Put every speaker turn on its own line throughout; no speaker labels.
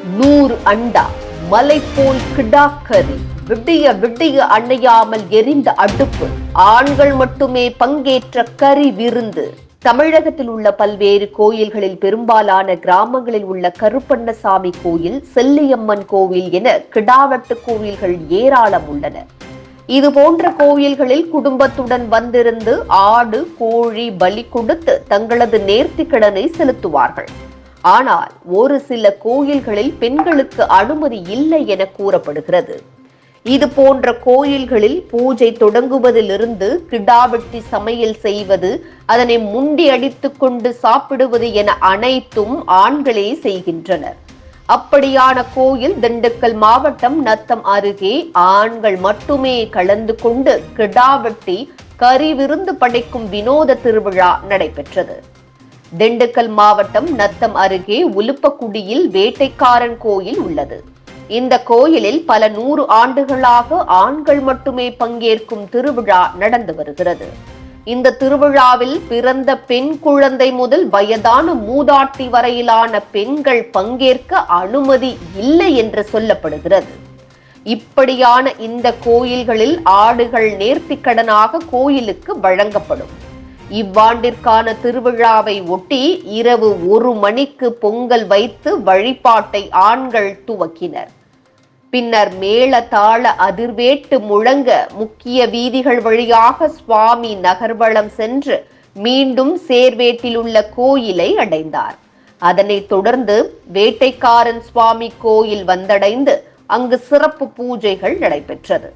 100 அண்டா மலை போல் கிடாக்கரி விடிய விடிய அணையாமல் எரிந்த அடுப்பு ஆண்கள் மட்டுமே பங்கேற்ற கறி விருந்து. தமிழகத்தில் உள்ள பல்வேறு கோயில்களில் பெரும்பாலான கிராமங்களில் உள்ள கருப்பண்ணசாமி கோயில், செல்லியம்மன் கோவில் என கிடாவெட்டு கோவில்கள் ஏராளம் உள்ளன. இது போன்ற கோயில்களில் குடும்பத்துடன் வந்திருந்து ஆடு, கோழி பலி கொடுத்து தங்களது நேர்த்திக்கடனை செலுத்துவார்கள். ஆனால் ஒரு சில கோயில்களில் பெண்களுக்கு அனுமதி இல்லை என கூறப்படுகிறது. இது போன்ற கோயில்களில் பூஜை தொடங்குவதிலிருந்து கிடாவெட்டி சமையல் செய்வது, அதனை முண்டி அடித்துக் கொண்டு சாப்பிடுவது என அனைத்தும் ஆண்களே செய்கின்றனர். அப்படியான கோயில் திண்டுக்கல் மாவட்டம் நத்தம் அருகே ஆண்கள் மட்டுமே கலந்து கொண்டு கிடாவெட்டி கறி விருந்து படைக்கும் வினோத திருவிழா நடைபெற்றது. திண்டுக்கல் மாவட்டம் நத்தம் அருகே உலுப்பக்குடியில் வேட்டைக்காரன் கோயில் உள்ளது. இந்த கோயிலில் பல 100 ஆண்டுகளாக ஆண்கள் மட்டுமே பங்கேற்கும் திருவிழா நடந்து வருகிறது. இந்த திருவிழாவில் பிறந்த பெண் குழந்தை முதல் வயதான மூதாட்டி வரையிலான பெண்கள் பங்கேற்க அனுமதி இல்லை என்று சொல்லப்படுகிறது. இப்படியான இந்த கோயில்களில் ஆடுகள் நேர்த்திக்கடனாக கோயிலுக்கு வழங்கப்படும். இவ்வாண்டிற்கான திருவிழாவை ஒட்டி இரவு 1 மணிக்கு பொங்கல் வைத்து வழிபாட்டை ஆண்கள் துவக்கினர். பின்னர் மேள தாள அதிர்வேட்டு முழங்க முக்கிய வீதிகள் வழியாக சுவாமி நகர்வலம் சென்று மீண்டும் சேர்வேட்டில் உள்ள கோயிலை அடைந்தார். அதனைத் தொடர்ந்து வேட்டைக்காரன் சுவாமி கோயில் வந்தடைந்து அங்கு சிறப்பு பூஜைகள் நடைபெற்றது.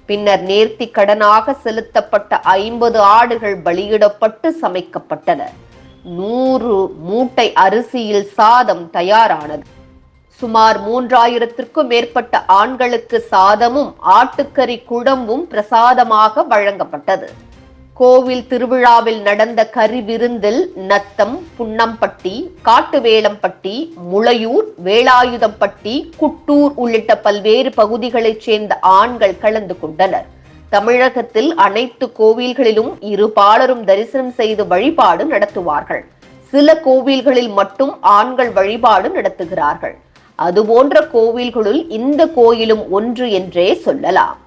பின்னர் நேர்த்தி கடனாக செலுத்தப்பட்ட 50 ஆடுகள் பலியிடப்பட்டு சமைக்கப்பட்டன. 100 மூட்டை அரிசியில் சாதம் தயாரானது. சுமார் 3000த்திற்கும் மேற்பட்ட ஆண்களுக்கு சாதமும் ஆட்டுக்கறி குழம்பும் பிரசாதமாக வழங்கப்பட்டது. கோவில் திருவிழாவில் நடந்த கறி விருந்தில் நத்தம், புன்னம்பட்டி, காட்டுவேளம்பட்டி, முளையூர், வேலாயுதம்பட்டி, குட்டூர் உள்ளிட்ட பல்வேறு பகுதிகளைச் சேர்ந்த ஆண்கள் கலந்து கொண்டனர். தமிழகத்தில் அனைத்து கோவில்களிலும் இருபாலரும் தரிசனம் செய்து வழிபாடு நடத்துவார்கள். சில கோவில்களில் மட்டும் ஆண்கள் வழிபாடு நடத்துகிறார்கள். அதுபோன்ற கோவில்களுள் இந்த கோயிலும் ஒன்று என்றே சொல்லலாம்.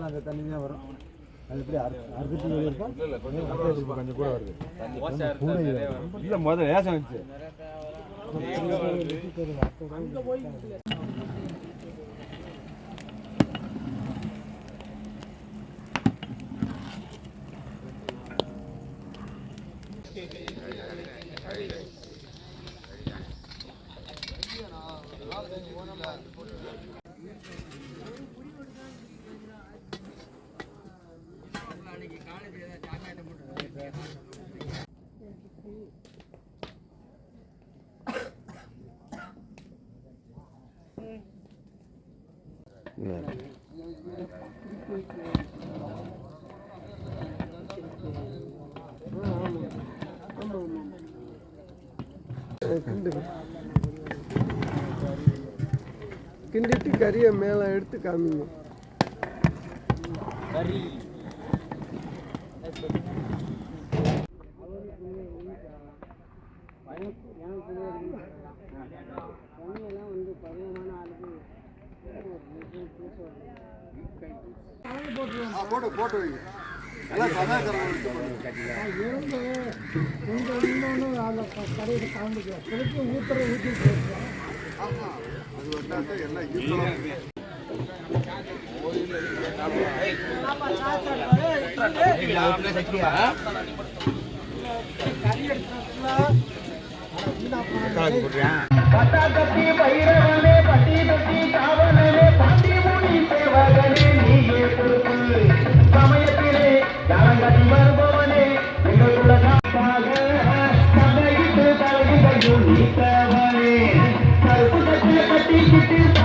அந்த தண்ணி தான் வரும். அது எப்படி அறுபத்தி கொஞ்சம் கூட வருது. இல்லை முதல்ல ஏசம் வந்துச்சு.
கிண்டிட்டு கறியை மேலே எடுத்து காமிங்க. கறி
போட்டு போட்டு வைங்க.
கருப்பு கட்டிய கட்டி வணக்கம்.